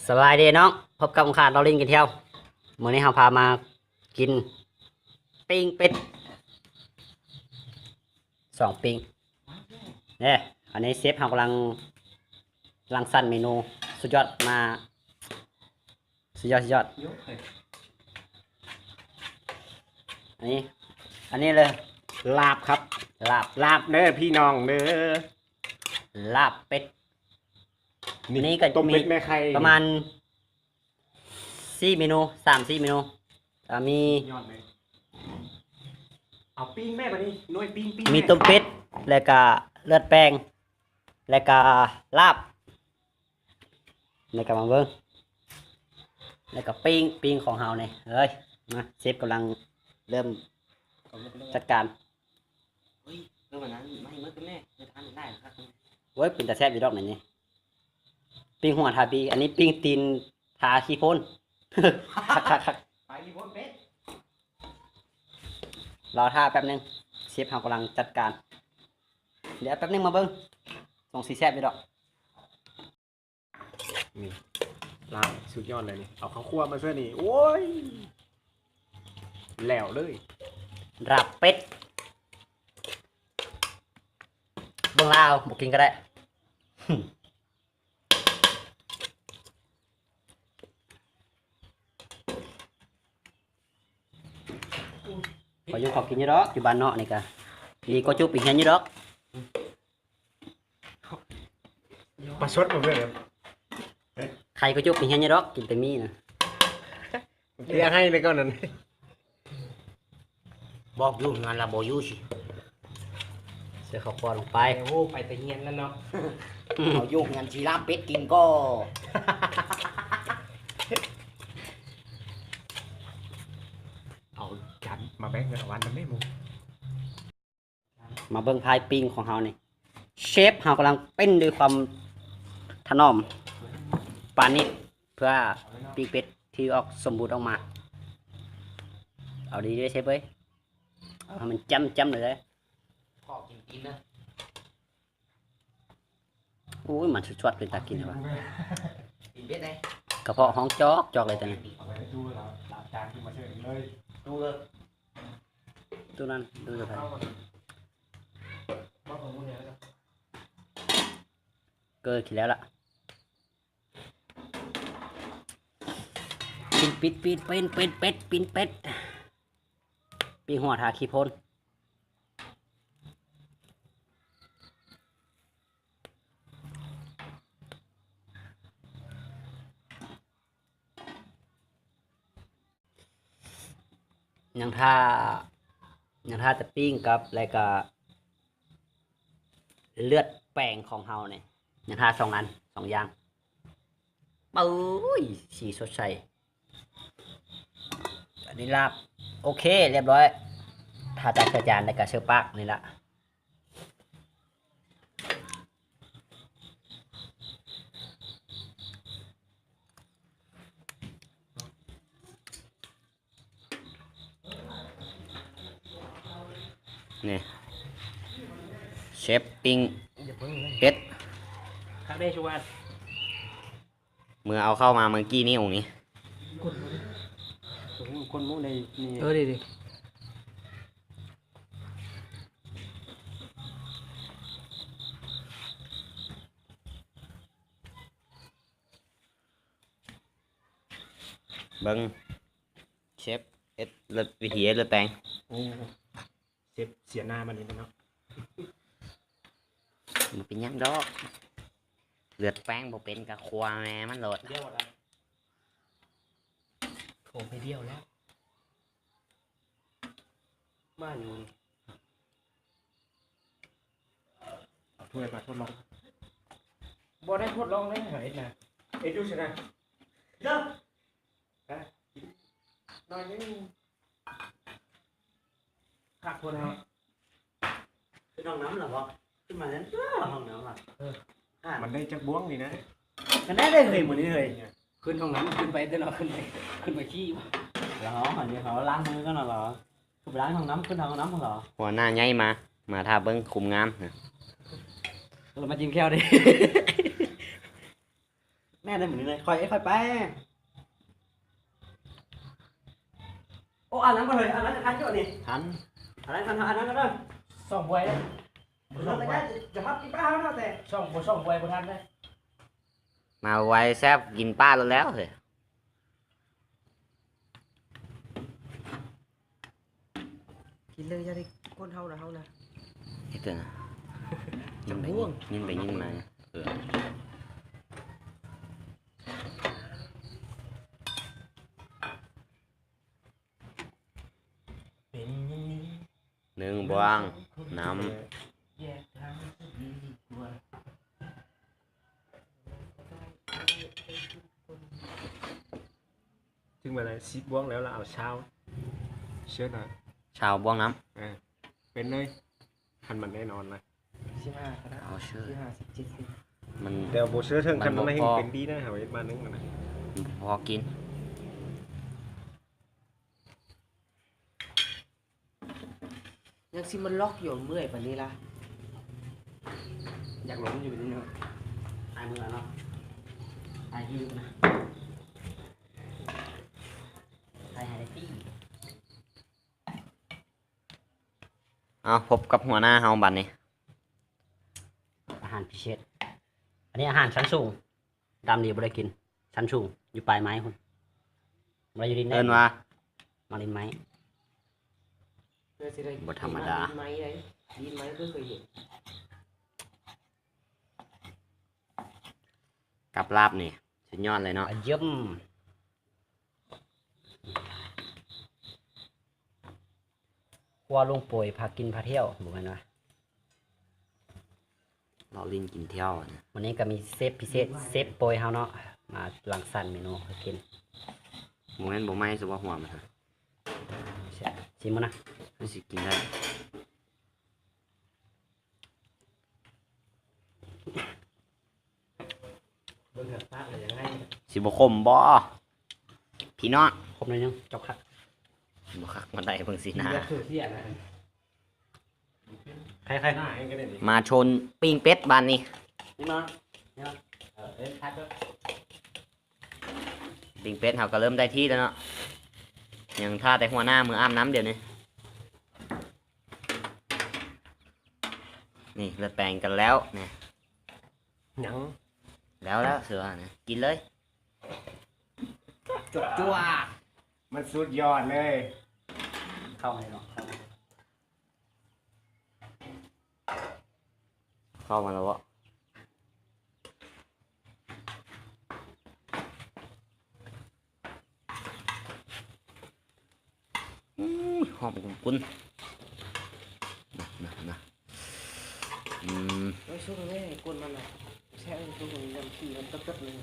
สบายดีน้องพบกับขาดเราลิงกินเที่ยวมื้อนี้เราพามากินปิ้งเป็ด2 ปิ้งเนี่ยอันนี้เชฟเรากำลังรังสรรค์เมนูสุดยอดมาสุดยอดอันนี้เลยลาบครับลาบเด้อพี่น้องเด้อลาบเป็ดอันนี้ก็ ต้ม มี เป็ดแม่ไข่ ประมาณ4 เมนู3-4 เมนูมี ยอดเลยเอาปิ้งแม่มาดิหน่วยปิ้ง มีต้มเป็ดแล้วก็เลือดแป้งแล้วก็ลาบแล้วก็มาเบิ้งแล้วก็ปิ้งของเฮาเนี่ยเฮ้ยมาเชฟกำลังเริ่มจัดการ เฮ้ยเรื่องแบบนั้นไม่เมื่อกี้แม่จะทานได้ครับ เว้ยเป็นตาแซ่บอยู่ดอกไหนนี่ปิ้งหัวทาปีอันนี้ปิ้งตีนทาขี้พ่น คัก ไปรีบเป็ด รอท่าแป๊บนึงเชฟเฮากำลังจัดการเดี๋ยวแป๊บนึงมาเบิ้งส่งสีแซ่บอยู่ดอก นี่ลาบสุดยอดเลยนี่เอาข้าวคั่วมาช่วยนี่โอ้ยแล้วเลย ราบเป็ดเบิ้งลาวบอกกินก็ได้ ขออยู่ขอกินอยู่ดอกอยู่บ้านเนาะนี่กะดีก็จุบอีกเงี้ยอยู่ดอก มาชดมาเพื่อน ใครก็จุบอีกเงี้ยอยู่ดอกกินแต่มีนะ เรียกให้เลยก็นั้น บอกอยู่งานละบอกอยู่สิ เสือข้าวคั่วลงไป โอ้ไปแต่เงียนนั่นเนาะ เอาอยู่งานชีลาบเป็ดกินก็ เอาจัดมาแบ่งเงินวันมันไม่มุก มาเบิ้งพายปิ้งของเฮานี่เชฟเฮากำลังเป็นด้วยความถนอมปานนี้เพื่อปิ้งเป็ดที่ออกสมบูรณ์ออกมาเอาดีด้วยเชฟเว้ยเอาให้มันจ้ำเลยเลย พ่อกินนะ อุ้ยมันสุดๆเป็นตากินเลยวะ กินเป็ดได้ กระเพาะห้องจอกเลยตอนนี้ เอาไปให้ดูแล้วหลับจานที่มาเชิญเลย ดูเลย ดูนั่นดูจะไป ว่าผมเนี่ยแล้ว เกิดขึ้นแล้วล่ะปิดเป็นเป็ดปินเป็ดปิ้งหัวทาขี้พ่นยังท่าจะปิ้งกับอะไรก็เลือดแป้งของเฮาเนี่ยยังท่า2 อัน 2 อย่างปุ้ยสีสดใสอันนี้ลาบโอเคเรียบร้อยถ้าจัดจานในกระเชือปากนี่ละนี่เชฟปิ้ง อย่าเพิ่งเลย เป็ด ทักได้ชวน เมื่อเอาเข้ามาเมื่อกี้นี่องค์นี้ คนมุกในนี่ ดิ เบิ้งเชฟเอ็ดเลือดวิธีเอ็ดเลือดแปลง โอ้เจ็บเสียหน้ามันนี่เนาะ มันเป็นหยังดอกเลือดแป้งบ่เป็นกับควาแม่มันโหลด เดี่ยวอะไรโถไปเดี่ยวแล้วบ้านอยู่นี่เอาถ้วยมาทดลองบ่ได้ทดลองเลยเหรอเอ็ดนะเอ็ดดูสินะเริ่มหน่อยนึงขับคนเอา ขึ้นห้องน้ำเหรอวะขึ้นมานั้นห้องน้ำอ่ะ มันได้จักบ้วงนี่นะ กันได้เลยหมดนี้เลย ขึ้นห้องน้ำขึ้นไปได้หรอขึ้นไปขี้วะ เหรอเดี๋ยวเขาล้างมือกันเหรอคือไปล้างห้องน้ำขึ้นห้องน้ำเหรอ หัวหน้าใหญ่มาท่าเบิ้งคุมงามนะ เรามาจิ้มแก้วดิ แม่ได้เหมือนเลยค่อยไปโอ้อ่านนั้นก็เลยอ่านนั้นทันจุนี่ ทัน อ่านนั้นก็ได้ ส่องบวยเลย เราแต่ได้จะพับกินป้าแล้วแต่ ส่องบวยบนทันเลย มาไวแซบกินป้าแล้วเฮ้ย กินเลยจะได้ก้นเท่านะ เฮ็ดเถอะนะยินไปยินมาเออ เป็นอย่างนี้ หนึ่งบวงน้ แยกทางดีกว่าถึงเวลา10 บวงแล้วเราเอาเช้าเชื่อหน่อย ำชาวบวงน้ เป็นเลยคันมันแน่นอนเลย 15ก็ได้ ำเอาเชื่อ 15 17 มัน แต่โบเชื่อถึงคันมันไม่ มันบ่พอ เป็นดีนะหาไว้มานึงนะ พอกิน ยังสิมันล็อกอยู่เมื่อยปานนี้ล่ะ อยากหลงอยู่นี่เนาะตายมือแล้วเนาะตายหิ้วนะตายหายได้ตี้ เอาพบกับหัวหน้าเฮาบัดนี้ อาหารพิเศษอันนี้อาหารชั้นสูงดำดีบ่ได้กินชั้นสูงอยู่ปลายไม้คุณบ่ได้อยู่ดินแน่ เอิ้นว่า มาดินไม้ เพื่อสิได้ บ่ธรรมดา ดินไหมได้ดินไหมเพิ่งเคยเห็น กับลาบนี่สุดยอดเลยเนาะ เยี่ยมครัวลุงป่วยพากินพาเที่ยวบอกกันว่า เราลิ้นกินเที่ยวอะนะ วันนี้ก็มีเซฟพิเศษเซฟโปรยเฮาเนาะมาลังสรรค์เมนูให้กิน โมเมนต์บ่ไหม้สุว่าหัวมันฮะ ชิมมั้นะ มันสิกินได้ เบิ่งเถอะพลาดเลยยังไง สิบ่คมบ่พี่น้อง ครบเลยยังจบครับ บ่คักมันได้เพิ่งสินะ แบบเสียนะ ใคร หน้าเองก็ได้ดิ มาชนปิ้งเป็ดบ้านนี้ นี่มานี่มาทัดด้วย ปิ้งเป็ดเฮาก็เริ่มได้ที่แล้วเนาะยังท่าแต่หัวหน้ามืออาบน้ำเดี๋ยวนี้นี่เลือดแปลงกันแล้วเนี่ย หยัง แล้วเสือเนี่ยกินเลย จั่ว มันสุดยอดเลย เข้าให้เนาะเข้าให้ เข้ามาแล้ววะหอมกุนนะอืม ไว้ช่วงนี้ให้ก้นมันน่ะแช่ช่วงนี้น้ำขี้มันตึ๊บๆเลย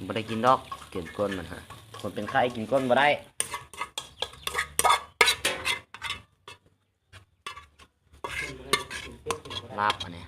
บ่ได้กินดอกกินก้นมันฮะคนเป็นไข้กินก้นบ่ได้ ลาบอันนี้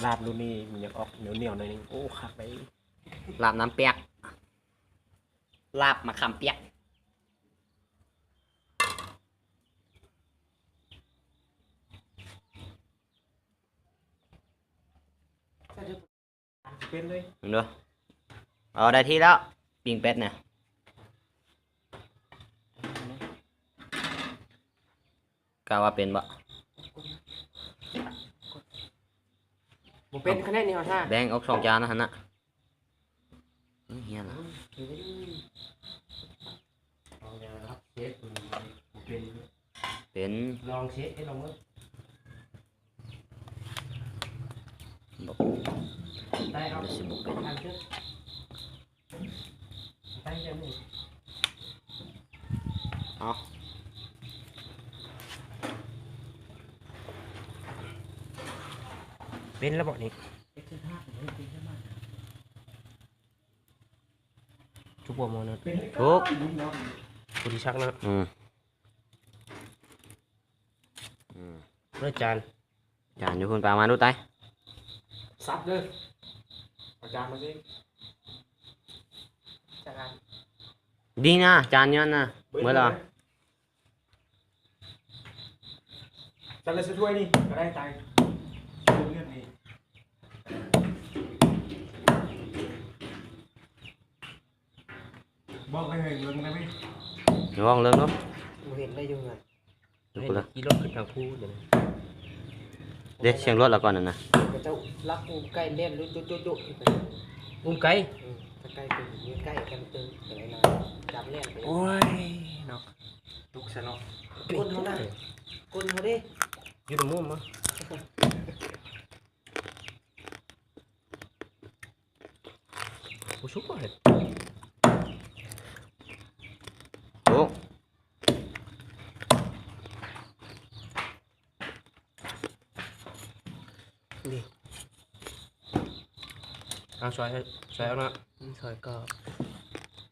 ลาบรุ่นนี้มันยังออกเหนียวๆหน่อยนึงโอ้คักไป ลาบน้ำเปียก ลาบมะขามเปียก เป็นเลย มึงดูเอาได้ที่แล้วปิ้งเป็ดเนี่ยกล่าวว่าเป็นบ่ บ่เป็นคะแนนนี่ฮะท่า แบ่งออก2 จานนะฮะนะเฮียนะ เอาอย่างนะครับเชฟมันบ่เป็น เป็น ลองเชฟให้ลองเบิ่ง บ่ ได้เอา เดี๋ยวสิบ่เป็น ทางขึ้นตั้งใจมือ เอา เป็นแล้วบอกนี่ เอ็กซ์ท่าผมไม่เป็นใช่ไหม ทุกบัวโมนะ ทุก คุณชักนะ อืม เลือดจาน จานอยู่คุณปลามาดูไต ซับเลยเอาจานมาสิ จากการ ดีนะจานย้อนนะเมื่อไหร่ จานเลยช่วยนี่ก็ได้ตังค์ เลือดนี่บอกให้เห็นเรื่องได้ไหม ลองเริ่มเนาะ กูเห็นได้ยังไง ดูกูละ ขี่รถขึ้นทางคู่เดี๋ยวนี้ เดี๋ยวเสียงรถแล้วก่อนนะ ก็จะลักงูใกล้เล่นลุดุดุงูไก่ถ้าใกล้เป็นมีใกล้กันตึงอะไรนะจับเล่นไป โอ้ยเนาะตุกซะเนาะ ก้นเขาได้ก้นเขาดิ อยู่ตรงมุมมั้งกูชุบก่อนเลยโอ้ นี่ เอาช่วยเอานะ ซอยก็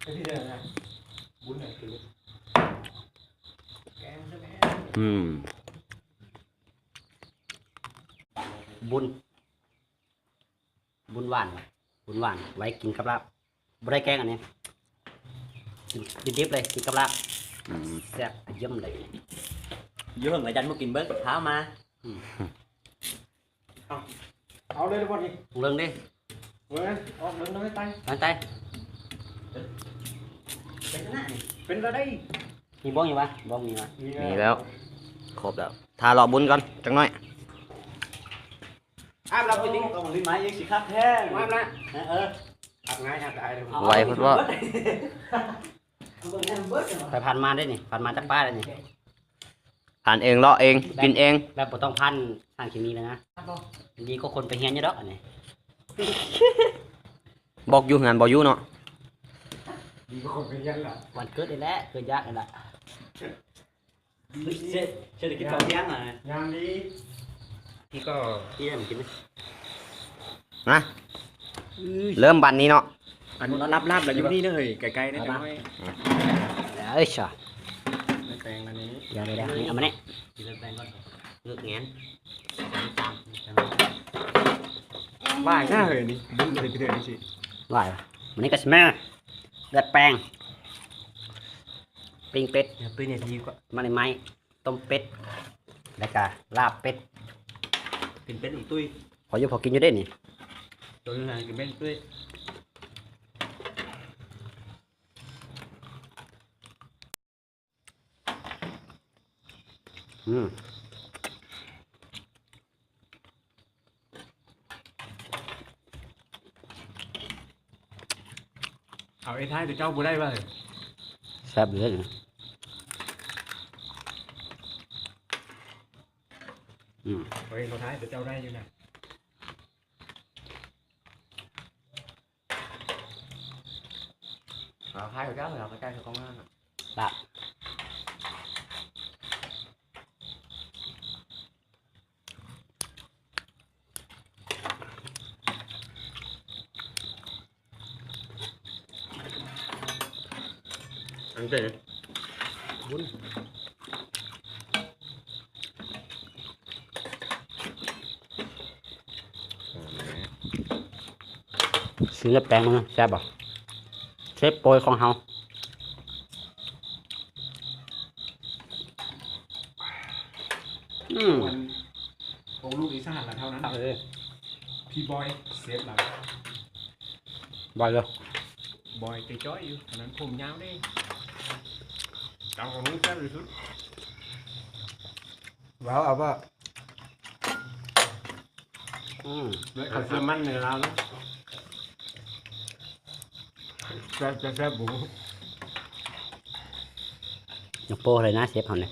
ไอ้พี่เดินนะบุญไหนคือแกงใช่ไหม บุญบุญหวานบุญหวานไว้กินกับลาบบ่ได้แกงอันนี้กินดิบเลยกินกับลาบแซ่บเยี่ยมเลย เยอะเหมือนดันมากินเบิร์ดเท้ามา เอาเลยทุกคนดิ เรื่องดิ เว้ยออกเรื่องน้อยตาย อันใจ เป็นหน้านี่เป็นอะไร มีบ้องอยู่ปะบ้องมีปะ มีแล้วครบแล้วทารอบุญก่อนจังหน่อย อ้าวเราไปดิ้งตรงลิ้นไม้ยังสิครับแท้มาละอัดง่ายอัดได้เลย ไวเพราะว่า ไปผ่านมาได้นี่ผ่านมาจากป้าได้นี่ ผ่านเองเลาะเองกินเอง แบบบ่ต้องพันสารเคมีเลยนะดีก็คนไปเฮียนอยู่ดอกอันนี้ บอกอยู่งานบอกอยู่เนาะ ดีกว่าคนเป็นยันล่ะ วันเกิดได้แล้วเกิดยากเลยล่ะเศรษฐกิจพอเพียงอ่ะ งานนี้ พี่ก็ ที่ได้มากินไหม นะเริ่มบันนี้เนาะ อันรับแล้วอยู่นี่เลยไกลๆนะจ๊ะ เอ้ยช่ะ ในแปลงอันนี้ เดี๋ยวนี่เอามาเนี่ย เลือกแงน ว่าง่ายเลยนี่บุญเลยพี่เดือนนี่สิ ไหวปะวันนี้ก็สแม่เลือดแป้งปิ้งเป็ด อย่าปิ้งเนี่ยดีกว่า มาในไม้ต้มเป็ดแล้วก็ลาบเป็ด กินเป็ดอีกตุ้ย พออยู่พอกินอยู่ได้นี่ ตัวนึงกินเป็ดตุ้ย อืม เอาไอ้ท้ายตัวเจ้าบุได้ป่ะ แซ่บเลยอืม เฮ้ยตัวท้ายตัวเจ้าได้อยู่นะ เราคล้ายกับเจ้าเราใกล้ๆกับกองล่าง ลาบ อันเจ๋ง บุญซื้อเลือดแป้งมาแซ่บป่ะเชฟโปรยของเฮาอืม วันของลูกอีสานละเท่านั้น เออ พี่บอยเซฟเรา บอยเลย บอยใจจ้อยอยู่อันนั้นผมยาวได้เจ้าของลูกแซ่บที่สุด ว้าวเอาป่ะ อืม เลยขัดเสื้อมั่นในเราเนาะแซ่บบุ๋ ยกโป้เลยนะเชฟเขาเนี่ย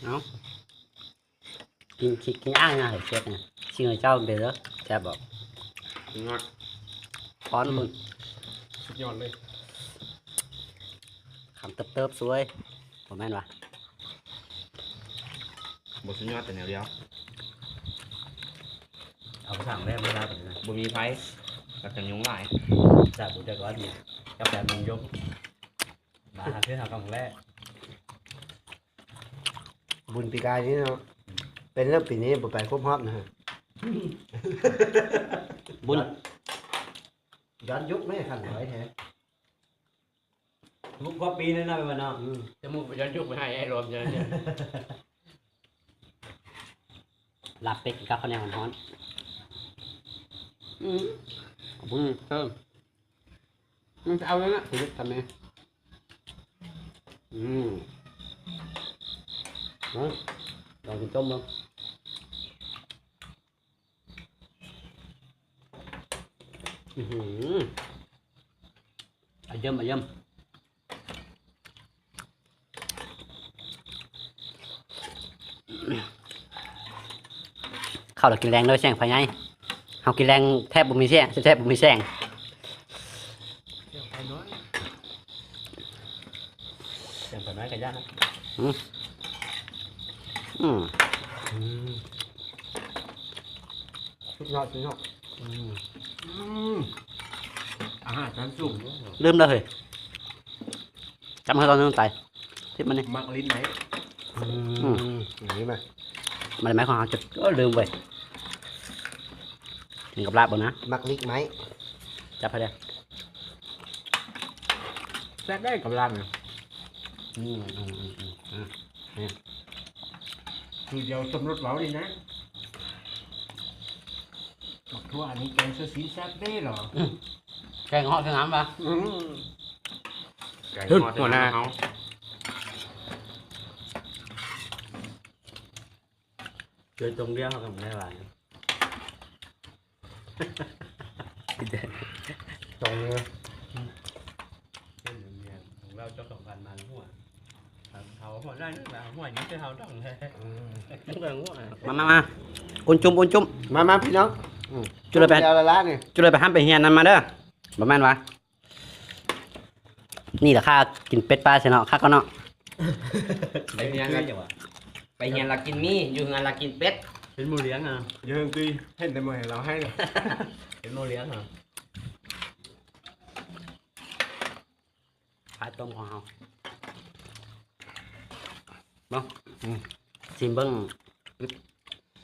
เอากินอ้างนะเชฟเนี่ยชิงให้เจ้าเดือดแซ่บบอก งอด ป้อนมึง สุดยอดเลย คำเติบๆสวยผมแม่นวะ บทสุดยอดแต่แนวเดียว เอาไปสั่งแม่ไม่ได้เลยนะ บ่มีไฟกับกันยุงหลาย จากบุญจากร้อนเนี่ยกับแบบมึงยกมาหาเพื่อนหากำแรก บุญปีกายนี้เนาะเป็นเรื่องปีนี้บ่ไปครบรอบนะฮะ บุญ ย้อนยุคไม่ขันไว้แท้ มุกก็ปีนึงนะเป็นวันนอก จะมุกไปย้อนยุกไปให้ไอ้รวมเยอะเนี่ย ลาบเป็ดกับข้าวเหนียวร้อนขอบคุณเพิ่มมันจะเอาแล้วนะคุณทำไงลองกินต้มมั้งเยี่ยมข้าวเรากินแรงเลยแสงไฟไงเขากินแรงแทบบ่มีแสงแทบบ่มีแสง ไปน้อย เสียงแบบน้อยกันยากนะ สุดยอด อาหารชั้นสูง ลืมแล้วเฮ้ยจำให้ตอนนึงตายทิปมันนี่ มักลิ้นไหน อย่างนี้มา มันหมายความว่าจุดก็ลืมไปกินกับลาบบ่นะ มักลิกไหม จับไปเลย แซ่บได้กับร้านเนี่ยคือเดียวสมรสเว้าดีนะบอกทั่วอันนี้แกงเสื้อสีแซ่บได้เหรอ แกงเหาะแกงน้ำปะ ไก่หัวหน้าเขา เจอตรงเดียวเขาก็ไม่ได้หวาน ตรงเลย ของเราเจ้า2,000มาหัวเขาหัวได้นึกว่าหัวนี้จะเขาต้องเลยต้องเลยหัว มาอุ่นจุ่ม มาพี่น้อง จุดเลยไป เดี๋ยวละนี่ จุดเลยไปห้ามไปเฮียนนั่นมาเด้อประมาณวะนี่แหละข้ากินเป็ดปลาเสียเนาะข้าก็เนาะ ไปเฮียนกันจังวะไปเฮียนเรากินมีอยู่งานเรากินเป็ดเป็นหมูเลี้ยงอ่ะ เยอะตีเห็นแต่เมื่อเราให้เลย เป็นหมูเลี้ยงอ่ะ ปลาต้มของเราเนาะชิมเบิ้ง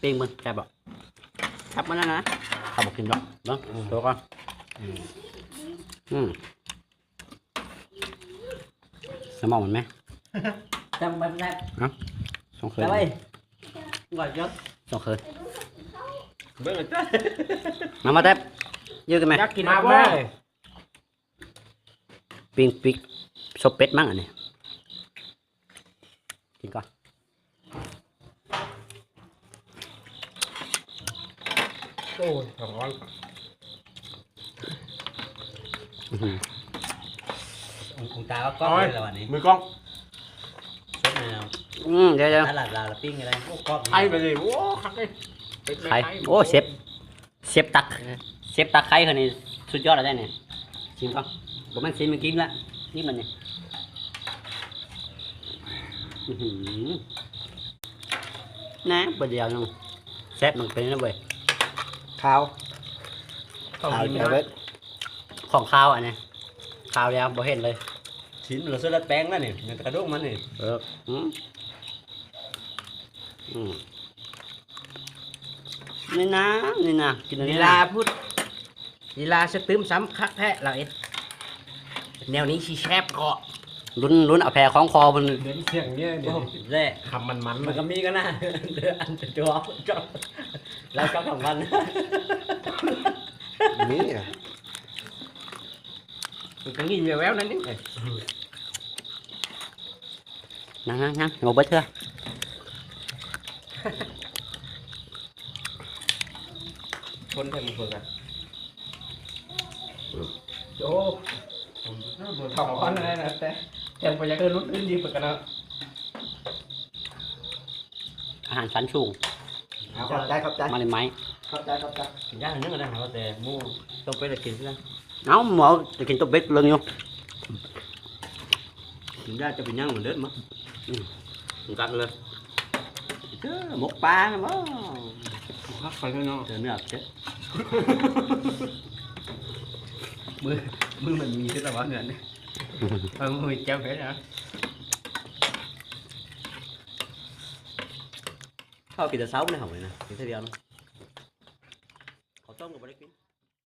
ปิ้งเบิ้งแซ่บบ่ครับมันนั่นนะข้าบอกกินหรอกเนาะตัวก่อนสมองมันไหม จำเป็นได้ ส่งคืน ไปก่อนยัก ส่งคืน เบิ้งจ้ะ มาแทบยืดกันไหม อยากกินมาบ้าง ปิ้งซบเป็ดมั้งอันนี้กินก่อน โอ้ยร้อน องตาก็ก้อนเลยวันนี้ มือกล้อง ชดแนว เดี๋ยว ตลาดเราปิ้งอะไรโอ้ก้อน ไอ้ไปเลยโอ้คักเลย ไข่โอ้เซฟตักไข่คนนี้สุดยอดเลยเนี่ยชิมก่อนผมมันชิมมันกินละนี่มันเนี่ยนะประเดี๋ยวนึงแซ่บมันเป็นนะเว้ย ข้าว ต้อง ข้าว กิน เดี๋ยว นะ เว้ย ของข้าวอันนี้ข้าวเดียวบ่เห็นเลย ชิ้นเราซื้อแล้วแป้งแล้วนี่มันกระดูกมันนี่ นี่นะกินอัน ลี นี้ ลา นะ พูดลีลาสตื้มซ้ำคักแท้เราเอ็ดแนวนี้ชีแชบเกาะ ลุ้นเอาแพรคล้องคอมัน เดี๋ยวเสียงเนี่ยเดี๋ยว แร่ คำมัน มันก็มีกันนะเดืออันจะจวบจบแล้วก็ของมัน นี่อ่ะมันก็งินแววๆนั่นนี่ นั่งงบเบิดเถอะ คนไทยมึงคนกัน โอ้ ขอบคุณอะไรนะแต่ยังไปยังเดินรุ่นอื่นดีกว่ากันนะ อาหารชั้นสูง ขอบใจ มาเลยไหม ขอบใจ กินยากนึกอะไรหาแต่มูต้องไปแต่กินใช่ไหม เอ้าหมอจะกินตุ๊บเบ็ดเรื่องอยู่ กินยากจะเป็นย่างเหมือนเดิมมั้ง กัดเลยเจ้าหมกปลาเนาะ คักไปเลยเนาะ เจอเนื้อเจ๊ มือมันมีที่ตะวันเนี่ยมือเจ้าเพชรนะ ข้าวกินแต่เช้าไม่ได้หอมเลยนะกินแค่เดียวนะเขาต้มกับไม่ได้กิน